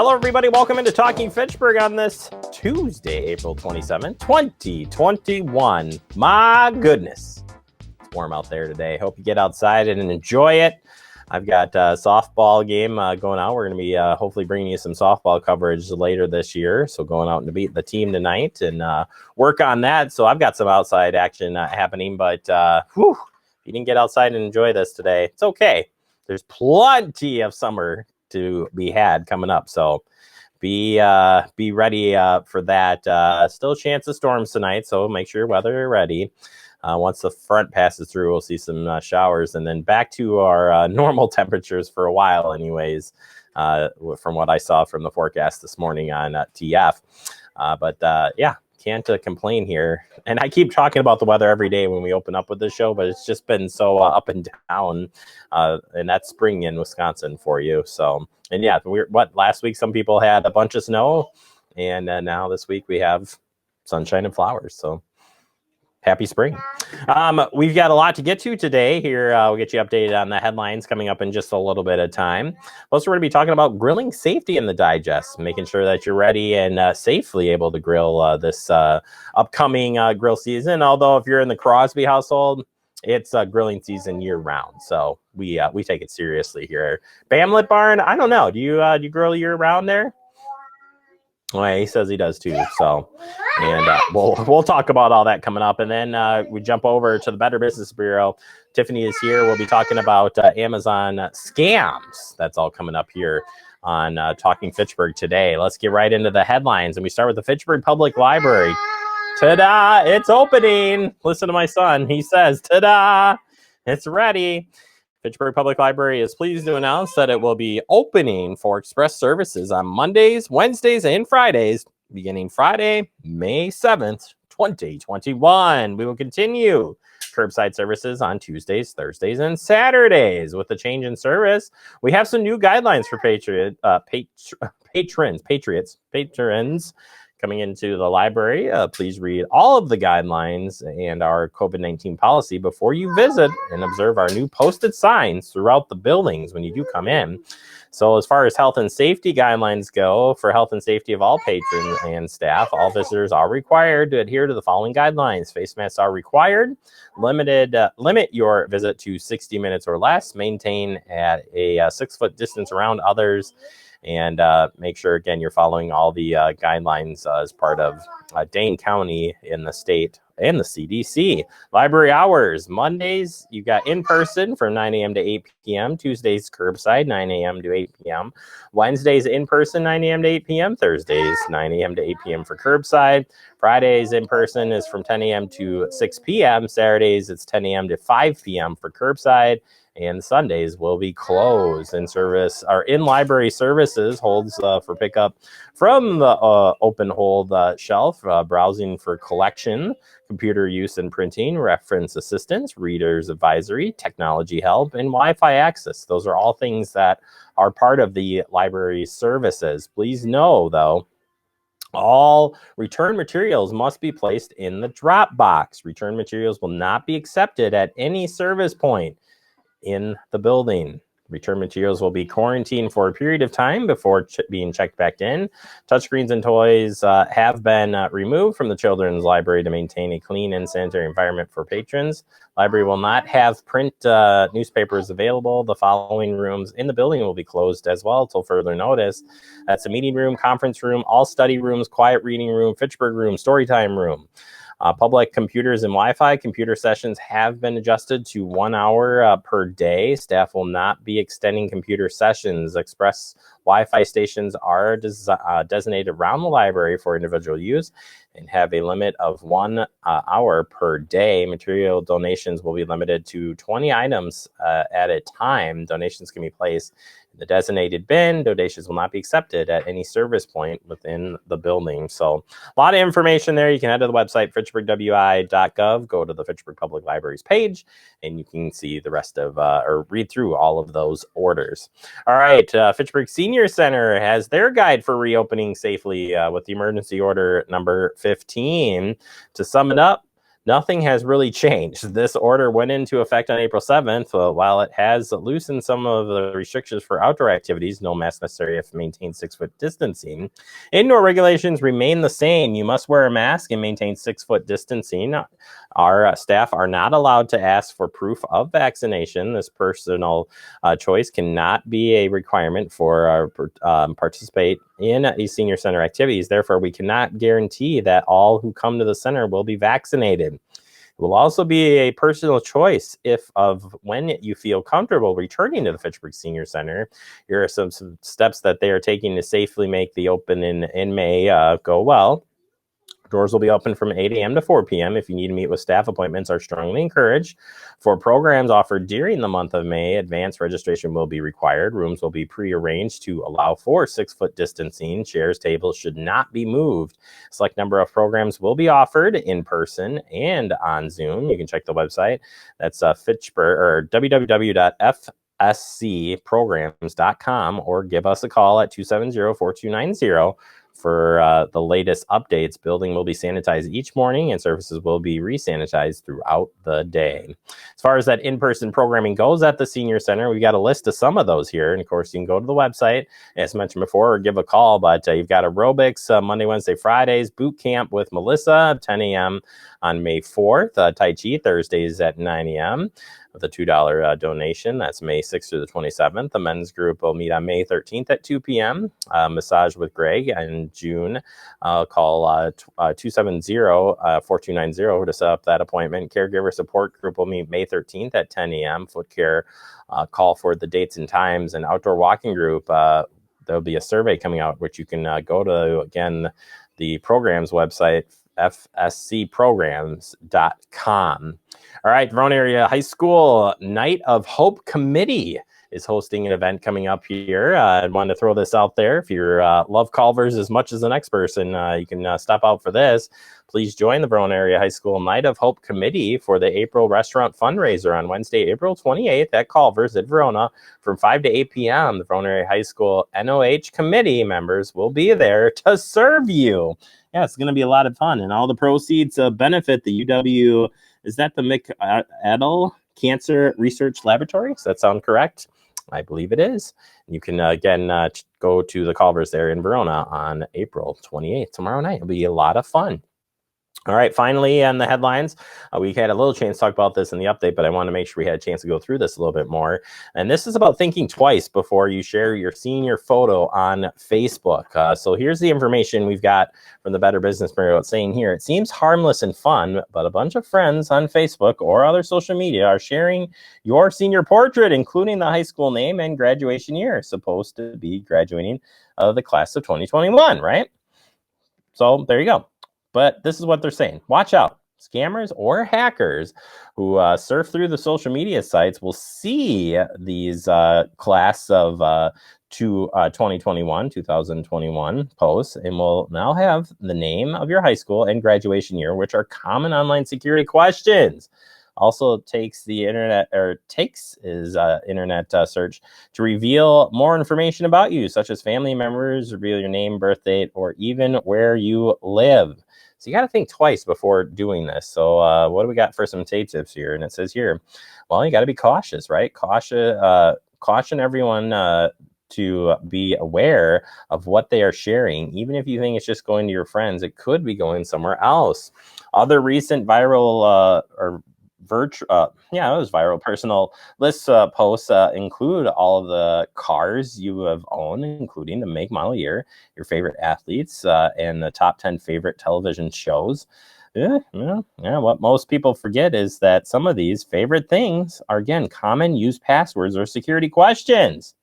Hello, everybody. Welcome into Talking Fitchburg on this Tuesday, April 27th, 2021. My goodness, it's warm out there today. Hope you get outside and enjoy it. I've got a softball game going on. We're going to be hopefully bringing you some softball coverage later this year. So going out to beat the team tonight and work on that. So I've got some outside action happening. But if you didn't get outside and enjoy this today, it's okay. There's plenty of summer to be had coming up, so be ready for that. Still a chance of storms tonight, so make sure your weather ready. Once the front passes through, we'll see some showers, and then back to our normal temperatures for a while anyways, from what I saw from the forecast this morning on TF. But yeah, can't complain here. And I keep talking about the weather every day when we open up with this show, but it's just been so up and down, and that's spring in Wisconsin for you. So, and yeah, last week some people had a bunch of snow, and now this week we have sunshine and flowers. So happy spring. We've got a lot to get to today here. We'll get you updated on the headlines coming up in just a little bit of time. Plus, we're going to be talking about grilling safety in the digest, making sure that you're ready and safely able to grill this upcoming grill season. Although if you're in the Crosby household, it's grilling season year round. So we take it seriously here. Bamlet Barn, I don't know. Do you grill year round there? Well, he says he does too. So, and we'll talk about all that coming up, and then we jump over to the Better Business Bureau. Tiffany is here. We'll be talking about Amazon scams. That's all coming up here on Talking Fitchburg today. Let's get right into the headlines, and we start with the Fitchburg Public Library. Ta-da! It's opening. Listen to my son. He says, "Ta-da! It's ready." Fitchburg Public Library is pleased to announce that it will be opening for express services on Mondays, Wednesdays, and Fridays, beginning Friday, May 7th, 2021. We will continue curbside services on Tuesdays, Thursdays, and Saturdays. With the change in service, we have some new guidelines for patrons coming into the library. Please read all of the guidelines and our COVID-19 policy before you visit, and observe our new posted signs throughout the buildings when you do come in. So as far as health and safety guidelines go, for health and safety of all patrons and staff, all visitors are required to adhere to the following guidelines. Face masks are required. Limit your visit to 60 minutes or less. Maintain at a 6-foot distance around others. And make sure, again, you're following all the guidelines as part of Dane County in the state and the CDC. Library hours. Mondays, you got in-person from 9 a.m. to 8 p.m. Tuesdays, curbside, 9 a.m. to 8 p.m. Wednesdays, in-person, 9 a.m. to 8 p.m. Thursdays, 9 a.m. to 8 p.m. for curbside. Fridays, in-person is from 10 a.m. to 6 p.m. Saturdays, it's 10 a.m. to 5 p.m. for curbside. And Sundays will be closed. In service, our in-library services holds for pickup from the open hold shelf, browsing for collection, computer use and printing, reference assistance, reader's advisory, technology help, and Wi-Fi access. Those are all things that are part of the library services. Please know, though, all return materials must be placed in the drop box. Return materials will not be accepted at any service point in the building. Return materials will be quarantined for a period of time before being checked back in. Touchscreens and toys have been removed from the children's library to maintain a clean and sanitary environment for patrons. Library will not have print newspapers available. The following rooms in the building will be closed as well until further notice. That's a meeting room, conference room, all study rooms, quiet reading room, Fitchburg room, storytime room. Public computers and Wi-Fi computer sessions have been adjusted to 1 hour per day. Staff will not be extending computer sessions. Express Wi-Fi stations are designated around the library for individual use and have a limit of 1 hour per day. Material donations will be limited to 20 items at a time. Donations can be placed in the designated bin. Donations will not be accepted at any service point within the building. So a lot of information there. You can head to the website, fitchburgwi.gov, go to the Fitchburg Public Libraries page, and you can see the rest of, or read through all of those orders. All right, Fitchburg Senior Center has their guide for reopening safely with the emergency order number 15. To sum it up, Nothing has really changed. This order went into effect on April 7th. While it has loosened some of the restrictions for outdoor activities, no mask necessary if maintain 6-foot distancing. Indoor regulations remain the same. You must wear a mask and maintain 6-foot distancing. Our staff are not allowed to ask for proof of vaccination. This personal choice cannot be a requirement for participate in a senior center activities. Therefore, we cannot guarantee that all who come to the center will be vaccinated. It will also be a personal choice of when you feel comfortable returning to the Fitchburg Senior Center. Here are some steps that they are taking to safely make the open in May go well. Doors will be open from 8 a.m. to 4 p.m. If you need to meet with staff, appointments are strongly encouraged. For programs offered during the month of May, advanced registration will be required. Rooms will be pre-arranged to allow for 6-foot distancing. Chairs, tables should not be moved. Select number of programs will be offered in person and on Zoom. You can check the website. That's Fitchburg or www.fscprograms.com, or give us a call at 270-4290. For the latest updates. Building will be sanitized each morning and surfaces will be resanitized throughout the day. As far as that in-person programming goes at the Senior Center, we got a list of some of those here. And of course, you can go to the website, as mentioned before, or give a call. But you've got aerobics Monday, Wednesday, Fridays, boot camp with Melissa, 10 a.m. on May 4th, Tai Chi Thursdays at 9 a.m. with a $2 donation. That's May 6th through the 27th. The men's group will meet on May 13th at 2 p.m. Massage with Greg in June. Call 270-4290 to set up that appointment. Caregiver support group will meet May 13th at 10 a.m. Foot care, call for the dates and times. And outdoor walking group, there'll be a survey coming out, which you can go to, again, the program's website, fscprograms.com. All right, Verona Area High School Night of Hope Committee is hosting an event coming up here. I wanted to throw this out there. If you love Culvers as much as the next person, you can stop out for this. Please join the Verona Area High School Night of Hope Committee for the April restaurant fundraiser on Wednesday, April 28th at Culvers at Verona from 5 to 8 p.m. The Verona Area High School NOH committee members will be there to serve you. Yeah, it's going to be a lot of fun, and all the proceeds benefit the UW. Is that the McAdle Cancer Research Laboratory? Does that sound correct? I believe it is. You can, again, go to the Culvers there in Verona on April 28th, tomorrow night. It'll be a lot of fun. All right, finally, on the headlines, we had a little chance to talk about this in the update, but I want to make sure we had a chance to go through this a little bit more. And this is about thinking twice before you share your senior photo on Facebook. So here's the information we've got from the Better Business Bureau. It's saying here, it seems harmless and fun, but a bunch of friends on Facebook or other social media are sharing your senior portrait, including the high school name and graduation year. Supposed to be graduating the class of 2021, right? So there you go. But this is what they're saying. Watch out. Scammers or hackers who surf through the social media sites will see these class of 2021 posts and will now have the name of your high school and graduation year, which are common online security questions. Also takes the internet internet search to reveal more information about you, such as family members, reveal your name, birth date, or even where you live. So you got to think twice before doing this. So what do we got for some tips here? And it says here, well, you got to be cautious, right? Caution everyone to be aware of what they are sharing. Even if you think it's just going to your friends, it could be going somewhere else. Other recent viral viral personal list posts include all of the cars you have owned, including the make, model, year, your favorite athletes, and the top 10 favorite television shows. What most people forget is that some of these favorite things are, again, common used passwords or security questions.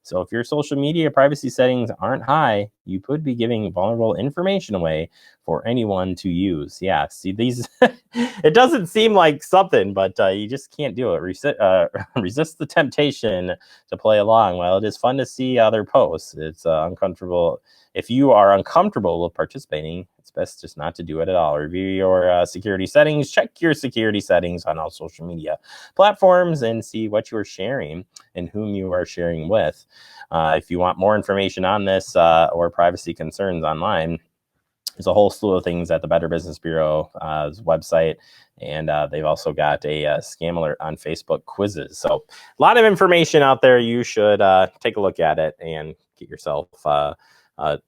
So if your social media privacy settings aren't high, you could be giving vulnerable information away for anyone to use. Yeah, see these, it doesn't seem like something, but you just can't do it. Resist the temptation to play along. While it is fun to see other posts, it's uncomfortable. If you are uncomfortable with participating, it's best just not to do it at all. Review your security settings. Check your security settings on all social media platforms and see what you are sharing and whom you are sharing with. If you want more information on this or privacy concerns online, there's a whole slew of things at the Better Business Bureau's website. And they've also got a scam alert on Facebook quizzes. So a lot of information out there. You should take a look at it and get yourself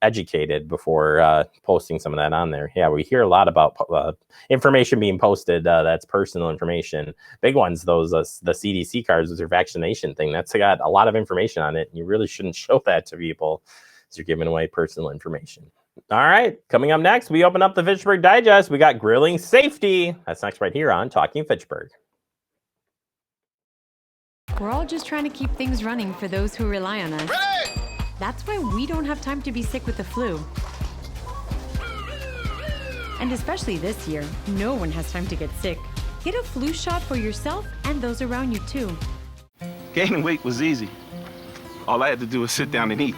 educated before posting some of that on there. Yeah, we hear a lot about information being posted that's personal information. Big ones, those the CDC cards with your vaccination thing. That's got a lot of information on it. And you really shouldn't show that to people as you're giving away personal information. All right, coming up next, we open up the Fitchburg Digest. We got grilling safety. That's next right here on Talking Fitchburg. We're all just trying to keep things running for those who rely on us. Ready? That's why we don't have time to be sick with the flu. And especially this year, no one has time to get sick. Get a flu shot for yourself and those around you too. Gaining weight was easy. All I had to do was sit down and eat.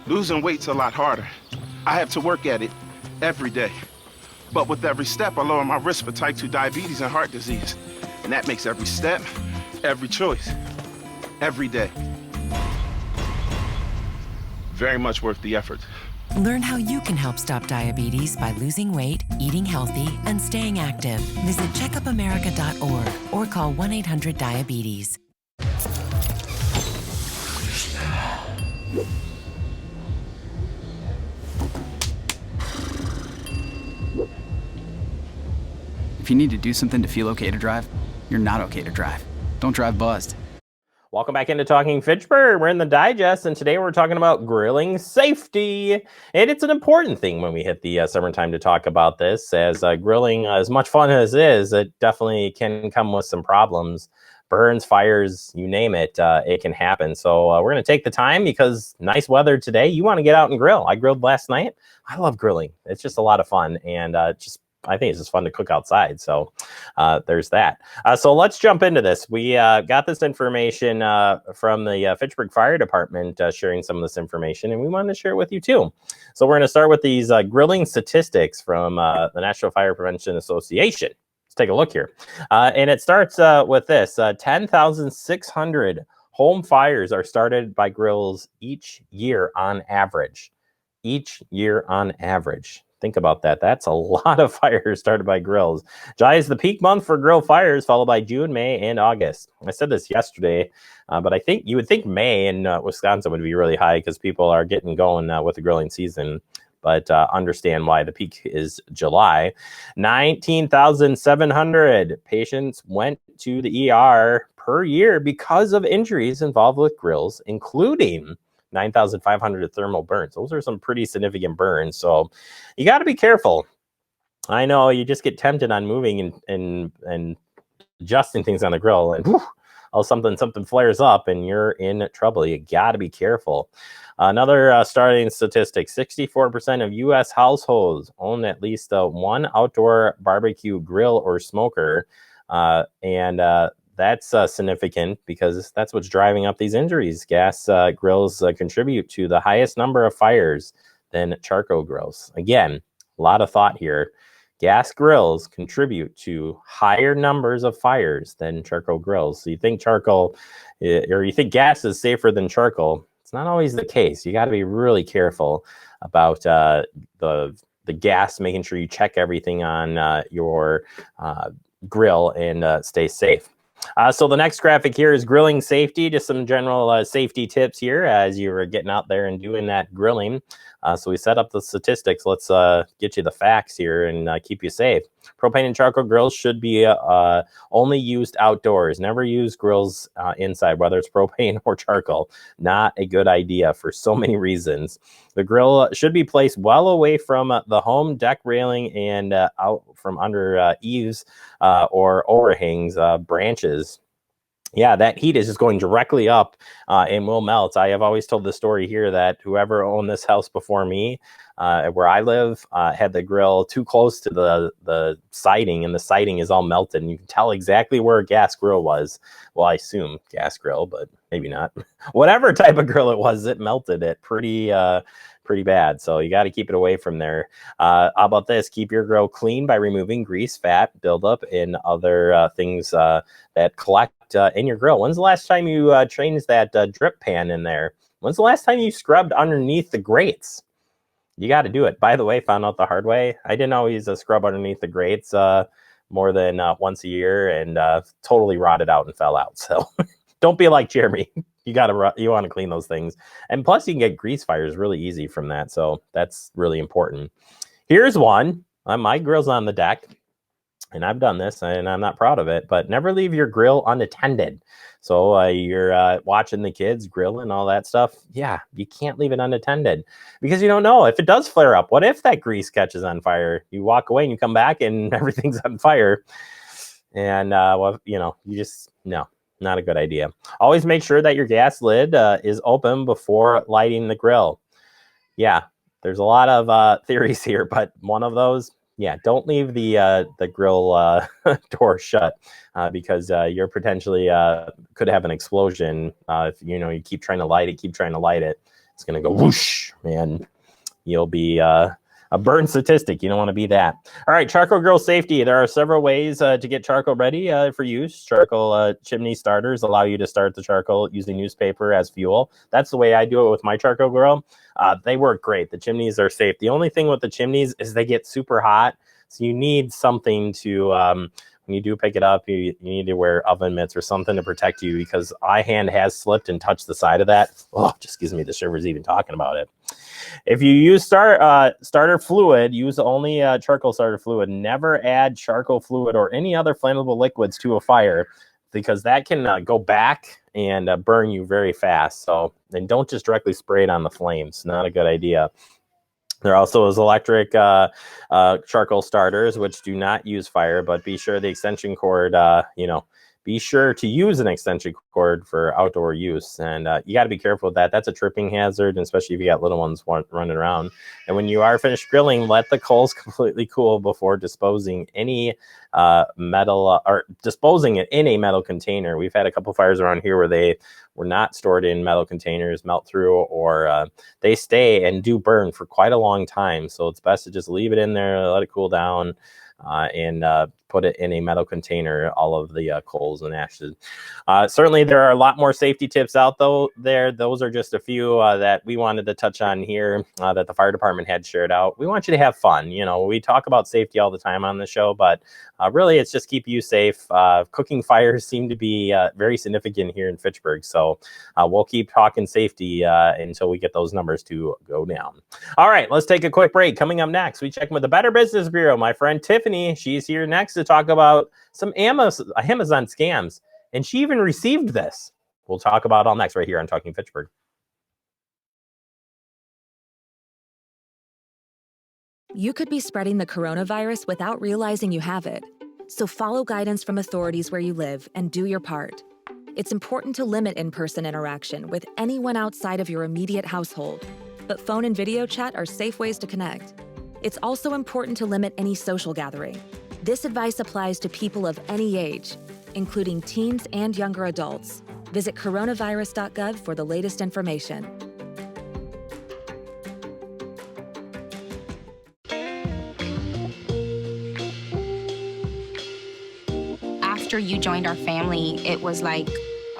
Losing weight's a lot harder. I have to work at it every day. But with every step, I lower my risk for type 2 diabetes and heart disease. And that makes every step, every choice, every day very much worth the effort. Learn how you can help stop diabetes by losing weight, eating healthy, and staying active. Visit checkupamerica.org or call 1-800-DIABETES. If you need to do something to feel okay to drive, you're not okay to drive. Don't drive buzzed. Welcome back into Talking Fitchburg. We're in the digest, and today we're talking about grilling safety. And it's an important thing when we hit the summertime to talk about this, as grilling, as much fun as it is, it definitely can come with some problems. Burns, fires, you name it, it can happen. So we're going to take the time because nice weather today. You want to get out and grill. I grilled last night. I love grilling. It's just a lot of fun, and I think it's just fun to cook outside. So there's that. So let's jump into this. We got this information from the Fitchburg Fire Department sharing some of this information, and we wanted to share it with you too. So we're going to start with these grilling statistics from the National Fire Prevention Association. Let's take a look here. And it starts with this. 10,600 home fires are started by grills each year on average. Each year on average. Think about that. That's a lot of fires started by grills. July is the peak month for grill fires, followed by June, May, and August. I said this yesterday, but I think you would think May in Wisconsin would be really high because people are getting going with the grilling season. But understand why the peak is July. 19,700 patients went to the ER per year because of injuries involved with grills, including 9,500 thermal burns. Those are some pretty significant burns. So you got to be careful. I know you just get tempted on moving and adjusting things on the grill, and whew, something flares up and you're in trouble. You got to be careful. Another starting statistic, 64% of U.S. households own at least one outdoor barbecue grill or smoker. That's significant because that's what's driving up these injuries. Gas grills contribute to the highest number of fires than charcoal grills. Again, a lot of thought here. Gas grills contribute to higher numbers of fires than charcoal grills. So you think charcoal, or you think gas is safer than charcoal. It's not always the case. You got to be really careful about the gas, making sure you check everything on your grill and stay safe. So the next graphic here is grilling safety, just some general safety tips here as you're getting out there and doing that grilling. So we set up the statistics. Let's get you the facts here and keep you safe. Propane and charcoal grills should be only used outdoors. Never use grills inside, whether it's propane or charcoal. Not a good idea for so many reasons. The grill should be placed well away from the home deck railing and out from under eaves or overhangs, branches. Yeah, that heat is just going directly up and will melt. I have always told the story here that whoever owned this house before me, where I live, had the grill too close to the siding, and the siding is all melted. And you can tell exactly where a gas grill was. Well, I assume gas grill, but maybe not. Whatever type of grill it was, it melted it pretty bad. So you got to keep it away from there. How about this? Keep your grill clean by removing grease, fat, buildup, and other things that collect in your grill. When's the last time you changed that drip pan in there? When's the last time you scrubbed underneath the grates? You got to do it. By the way, found out the hard way. I didn't always scrub underneath the grates more than once a year, and totally rotted out and fell out. So don't be like Jeremy. You want to clean those things. And plus you can get grease fires really easy from that. So that's really important. Here's one. My grill's on the deck, and I've done this and I'm not proud of it, but never leave your grill unattended. So you're watching the kids grill and all that stuff. Yeah, you can't leave it unattended because you don't know if it does flare up. What if that grease catches on fire? You walk away and you come back and everything's on fire. And, well, you know, no. Not a good idea. Always make sure that your gas lid is open before lighting the grill. Yeah, there's a lot of theories here, but one of those, yeah, don't leave the grill door shut because you're potentially could have an explosion. If you keep trying to light it, it's going to go whoosh, and you'll be a burn statistic. You don't want to be that. All right, charcoal grill safety. There are several ways to get charcoal ready for use. Charcoal chimney starters allow you to start the charcoal using newspaper as fuel. That's the way I do it with my charcoal grill. They work great. The chimneys are safe. The only thing with the chimneys is they get super hot. So you need something to, when you do pick it up, you need to wear oven mitts or something to protect you because my hand has slipped and touched the side of that. Oh, just gives me the shivers even talking about it. If you use starter fluid, use only charcoal starter fluid. Never add charcoal fluid or any other flammable liquids to a fire because that can go back and burn you very fast. So, and don't just directly spray it on the flames. Not a good idea. There also is electric charcoal starters, which do not use fire, but be sure the extension cord, be sure to use an extension cord for outdoor use. And you got to be careful with that. That's a tripping hazard, especially if you got little ones running around. And when you are finished grilling, let the coals completely cool before disposing any metal or disposing it in a metal container. We've had a couple fires around here where they were not stored in metal containers, melt through, or they stay and do burn for quite a long time. So it's best to just leave it in there, let it cool down, and put it in a metal container, all of the coals and ashes. Certainly, there are a lot more safety tips out there. Those are just a few that we wanted to touch on here that the fire department had shared out. We want you to have fun. We talk about safety all the time on the show, but really, it's just keep you safe. Cooking fires seem to be very significant here in Fitchburg, so we'll keep talking safety until we get those numbers to go down. All right, let's take a quick break. Coming up next, we check with the Better Business Bureau. My friend Tiffany, she's here next to talk about some Amazon scams, and she even received this. We'll talk about all next right here on Talking Fitchburg. You could be spreading the coronavirus without realizing you have it. So follow guidance from authorities where you live and do your part. It's important to limit in-person interaction with anyone outside of your immediate household, but phone and video chat are safe ways to connect. It's also important to limit any social gathering. This advice applies to people of any age, including teens and younger adults. Visit coronavirus.gov for the latest information. After you joined our family, it was like,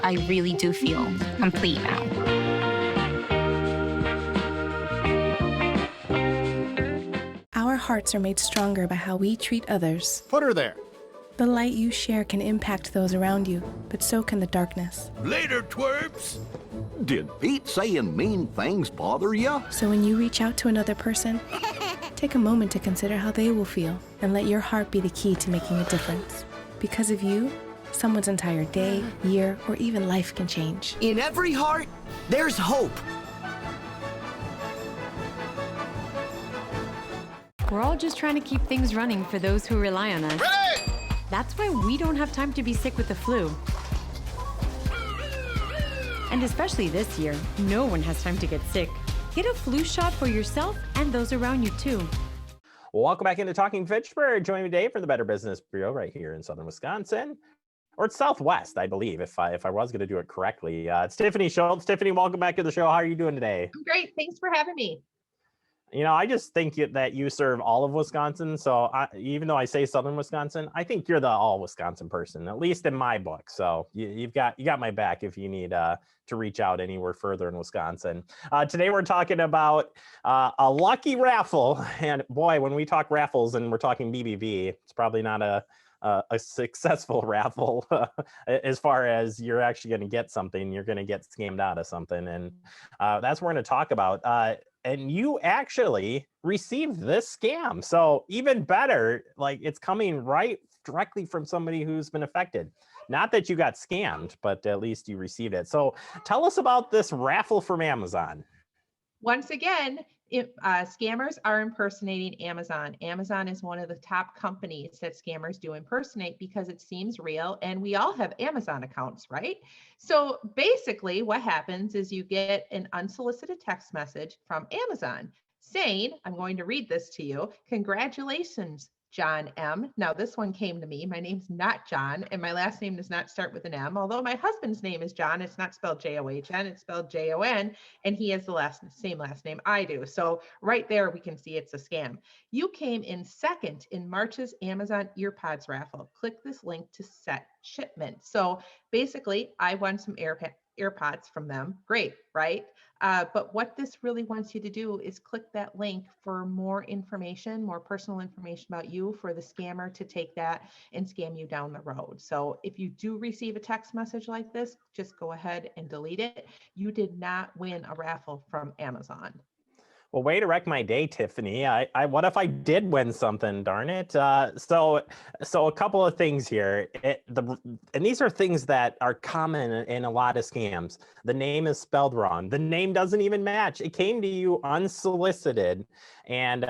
I really do feel complete now. Our hearts are made stronger by how we treat others. Put her there. The light you share can impact those around you, but so can the darkness. Later, twerps. Did Pete saying mean things bother you? So when you reach out to another person, take a moment to consider how they will feel and let your heart be the key to making a difference. Because of you, someone's entire day, year, or even life can change. In every heart, there's hope. We're all just trying to keep things running for those who rely on us. Ready! That's why we don't have time to be sick with the flu. And especially this year, no one has time to get sick. Get a flu shot for yourself and those around you too. Well, welcome back into Talking Fitchburg. Joining me today from the Better Business Bureau right here in Southern Wisconsin, or it's Southwest, I believe, if I was going to do it correctly. It's Tiffany Schultz. Tiffany, welcome back to the show. How are you doing today? I'm great. Thanks for having me. I just think that you serve all of Wisconsin. So even though I say Southern Wisconsin, I think you're the all Wisconsin person, at least in my book. So you got my back if you need to reach out anywhere further in Wisconsin. Today we're talking about a lucky raffle, and boy, when we talk raffles and we're talking BBB, it's probably not a successful raffle as far as you're actually going to get something. You're going to get scammed out of something, and that's what we're going to talk about. And you actually received this scam. So even better, like it's coming right directly from somebody who's been affected. Not that you got scammed, but at least you received it. So tell us about this raffle from Amazon. Once again, scammers are impersonating Amazon. Amazon is one of the top companies that scammers do impersonate because it seems real, and we all have Amazon accounts, right? So basically what happens is you get an unsolicited text message from Amazon saying, I'm going to read this to you. Congratulations, John M. Now, this one came to me. My name's not John, and my last name does not start with an M. Although my husband's name is John, it's not spelled J-O-H-N, it's spelled J-O-N, and he has the same last name I do. So right there, we can see it's a scam. You came in second in March's Amazon EarPods raffle. Click this link to set shipment. So basically, I won some AirPods from them. Great, right? But what this really wants you to do is click that link for more information, more personal information about you, for the scammer to take that and scam you down the road. So if you do receive a text message like this, just go ahead and delete it. You did not win a raffle from Amazon. Well, way to wreck my day, Tiffany. What if I did win something? Darn it! So a couple of things here. And these are things that are common in a lot of scams. The name is spelled wrong. The name doesn't even match. It came to you unsolicited, and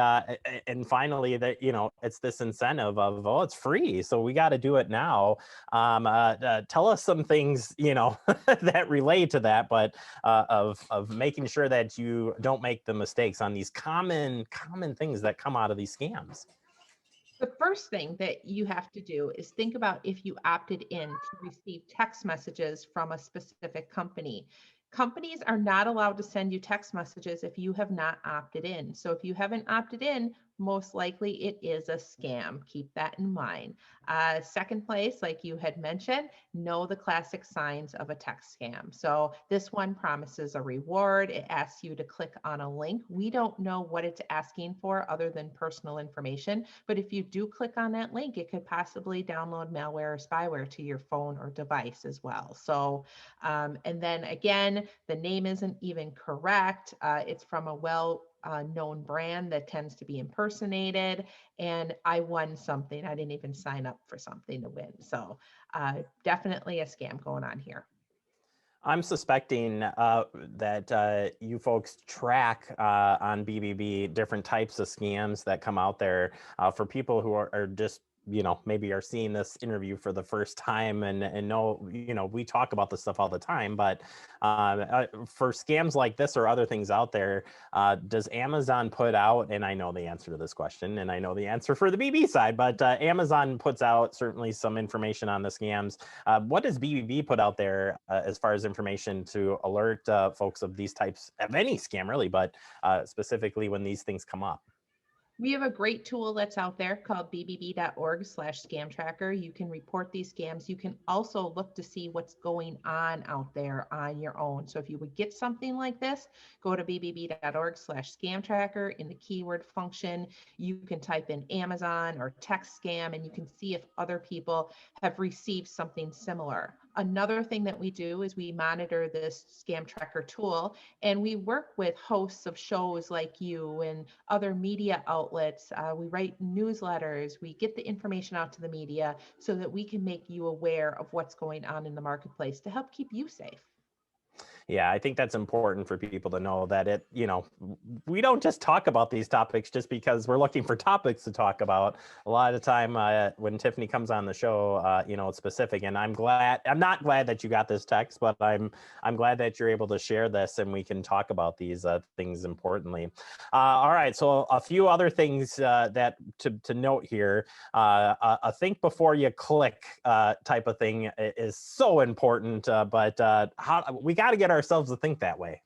finally, that it's this incentive of it's free, so we got to do it now. Tell us some things that relate to that, but of making sure that you don't make the mistake on these common things that come out of these scams. The first thing that you have to do is think about if you opted in to receive text messages from a specific company. Companies are not allowed to send you text messages if you have not opted in. So if you haven't opted in, most likely it is a scam. Keep that in mind. Second place, like you had mentioned, know the classic signs of a text scam. So this one promises a reward. It asks you to click on a link. We don't know what it's asking for other than personal information. But if you do click on that link, it could possibly download malware or spyware to your phone or device as well. So, and then again, the name isn't even correct. It's from a known brand that tends to be impersonated, and I won something. I didn't even sign up for something to win. So definitely a scam going on here. I'm suspecting that you folks track on BBB different types of scams that come out there for people who are just maybe are seeing this interview for the first time and know, we talk about this stuff all the time, but for scams like this or other things out there, does Amazon put out, and I know the answer to this question, and I know the answer for the BB side, but Amazon puts out certainly some information on the scams. What does BBB put out there as far as information to alert folks of these types of any scam really, but specifically when these things come up? We have a great tool that's out there called bbb.org/scam tracker. You can report these scams. You can also look to see what's going on out there on your own. So if you would get something like this, go to bbb.org/scam tracker. In the keyword function, you can type in Amazon or text scam, and you can see if other people have received something similar. Another thing that we do is we monitor this scam tracker tool, and we work with hosts of shows like you and other media outlets. We write newsletters. We get the information out to the media so that we can make you aware of what's going on in the marketplace to help keep you safe. Yeah, I think that's important for people to know that we don't just talk about these topics just because we're looking for topics to talk about. A lot of the time when Tiffany comes on the show, it's specific, and I'm not glad that you got this text, but I'm glad that you're able to share this and we can talk about these things importantly. All right, so a few other things that to note here. A think before you click type of thing is so important, but how we got to get ourselves to think that way.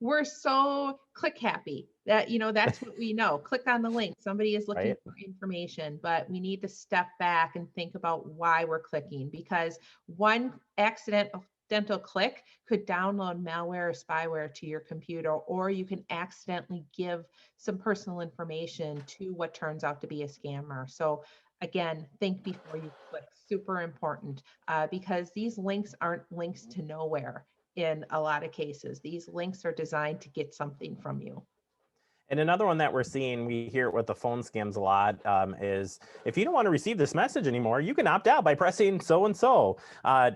we're so click happy that, that's what we know. Click on the link. Somebody is looking Right. for information, but we need to step back and think about why we're clicking, because one accidental click could download malware or spyware to your computer, or you can accidentally give some personal information to what turns out to be a scammer. So again, think before you click. Super important, because these links aren't links to nowhere. In a lot of cases, these links are designed to get something from you. And another one that we're seeing, we hear it with the phone scams a lot, is if you don't want to receive this message anymore, you can opt out by pressing so-and-so.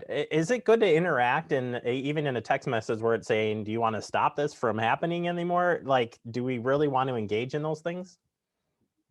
Is it good to interact even in a text message where it's saying, do you want to stop this from happening anymore? Like, do we really want to engage in those things?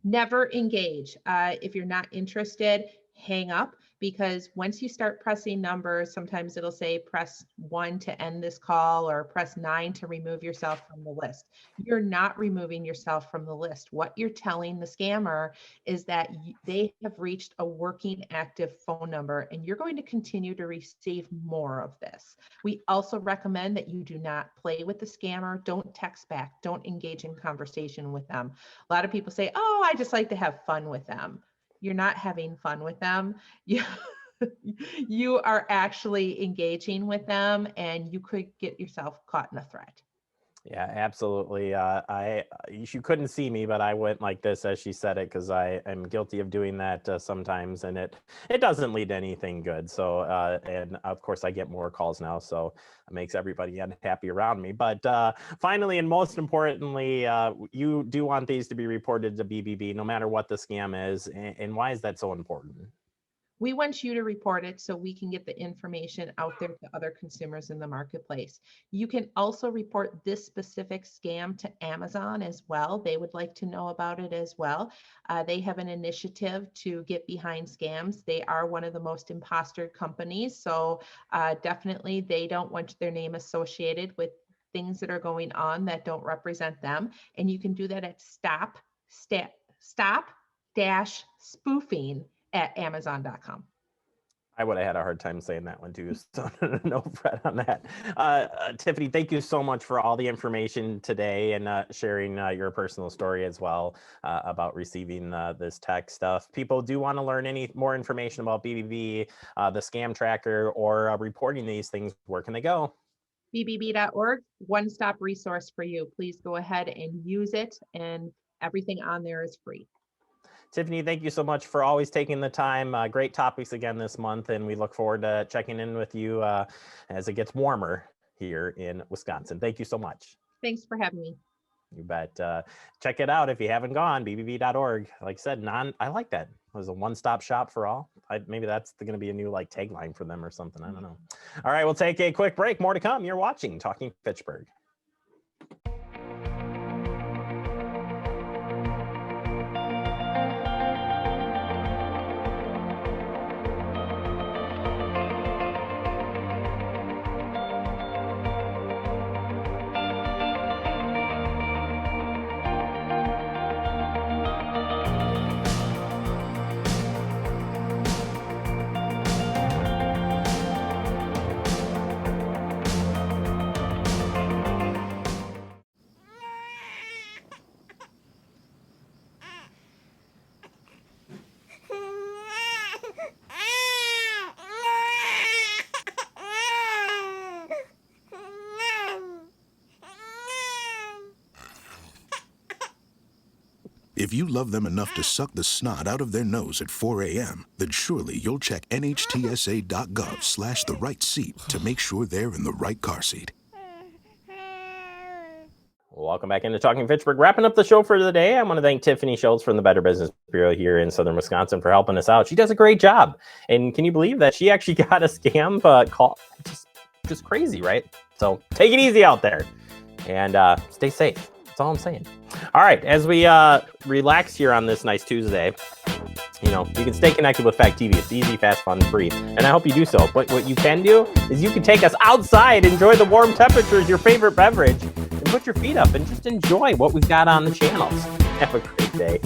Never engage. If you're not interested, hang up, because once you start pressing numbers, sometimes it'll say press 1 to end this call or press 9 to remove yourself from the list. You're not removing yourself from the list. What you're telling the scammer is that they have reached a working active phone number, and you're going to continue to receive more of this. We also recommend that you do not play with the scammer. Don't text back. Don't engage in conversation with them. A lot of people say, oh, I just like to have fun with them. You're not having fun with them. You are actually engaging with them, and you could get yourself caught in a threat. Yeah, absolutely. You couldn't see me, but I went like this as she said it, because I am guilty of doing that sometimes, and it doesn't lead to anything good. So, and of course, I get more calls now, so it makes everybody unhappy around me. But finally, and most importantly, you do want these to be reported to BBB, no matter what the scam is. And why is that so important? We want you to report it so we can get the information out there to other consumers in the marketplace. You can also report this specific scam to Amazon as well. They would like to know about it as well. They have an initiative to get behind scams. They are one of the most imposter companies. So definitely they don't want their name associated with things that are going on that don't represent them. And you can do that at stop-spoofing at Amazon.com. I would have had a hard time saying that one too, so no fret on that. Tiffany, thank you so much for all the information today and sharing your personal story as well about receiving this tech stuff. People do want to learn any more information about BBB, the scam tracker, or reporting these things. Where can they go? Bbb.org, one-stop resource for you. Please go ahead and use it, and everything on there is free. Tiffany, thank you so much for always taking the time. Great topics again this month, and we look forward to checking in with you as it gets warmer here in Wisconsin. Thank you so much. Thanks for having me. You bet. Check it out if you haven't gone, bbb.org. Like I said, I like that. It was a one-stop shop for all. Maybe that's going to be a new tagline for them or something. I don't know. All right, we'll take a quick break. More to come. You're watching Talking Fitchburg. If you love them enough to suck the snot out of their nose at 4 a.m., then surely you'll check NHTSA.gov/the right seat to make sure they're in the right car seat. Welcome back into Talking Fitchburg. Wrapping up the show for the day, I want to thank Tiffany Schultz from the Better Business Bureau here in Southern Wisconsin for helping us out. She does a great job. And can you believe that she actually got a scam call? Just crazy, right? So take it easy out there and stay safe. That's all I'm saying. All right, as we relax here on this nice Tuesday, you can stay connected with Fact TV. It's easy, fast, fun, free, and I hope you do so. But what you can do is you can take us outside, enjoy the warm temperatures, your favorite beverage, and put your feet up and just enjoy what we've got on the channels. Have a great day.